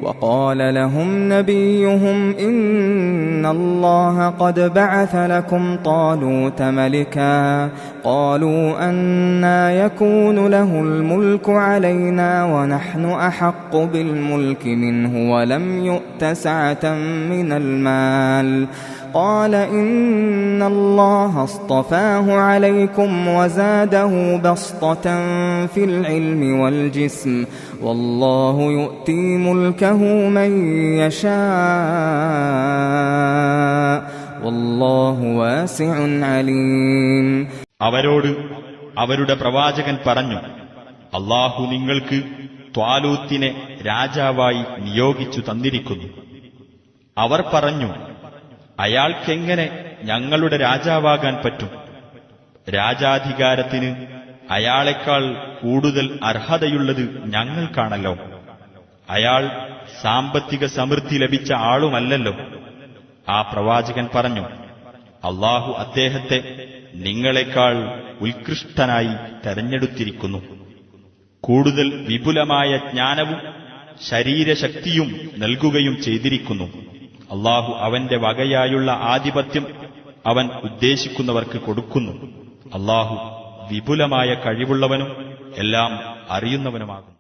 وقال لهم نبيهم إن الله قد بعث لكم طالوت ملكا قالوا أنى يكون له الملك علينا ونحن أحق بالملك منه ولم يؤت سعة من المال قال إن الله اصطفاه عليكم وزاده بسطة في العلم والجسم والله يؤتي ملكه من يشاء والله واسع عليم. അവരോട് അവരുടെ പ്രവാചകൻ പറഞ്ഞു, അല്ലാഹു നിങ്ങൾക്ക് ത്വാലൂത്തിനെ രാജാവായി നിയോഗിച്ചു തന്നിരിക്കുന്നു. അവർ പറഞ്ഞു, അയാൾക്കെങ്ങനെ ഞങ്ങളുടെ രാജാവാകാൻ പറ്റും? രാജാധികാരത്തിന് അയാളെക്കാൾ കൂടുതൽ അർഹതയുള്ളത് ഞങ്ങൾക്കാണല്ലോ. അയാൾ സാമ്പത്തിക സമൃദ്ധി ലഭിച്ച ആളുമല്ലല്ലോ. ആ പ്രവാചകൻ പറഞ്ഞു, അല്ലാഹു അദ്ദേഹത്തെ നിങ്ങളെക്കാൾ ഉത്കൃഷ്ടനായി തെരഞ്ഞെടുത്തിരിക്കുന്നു. കൂടുതൽ വിപുലമായ ജ്ഞാനവും ശരീരശക്തിയും നൽകുകയും ചെയ്തിരിക്കുന്നു. അല്ലാഹു അവന്റെ വകയായുള്ള ആധിപത്യം അവൻ ഉദ്ദേശിക്കുന്നവർക്ക് കൊടുക്കുന്നു. അല്ലാഹു വിപുലമായ കഴിവുള്ളവനും എല്ലാം അറിയുന്നവനുമാകും.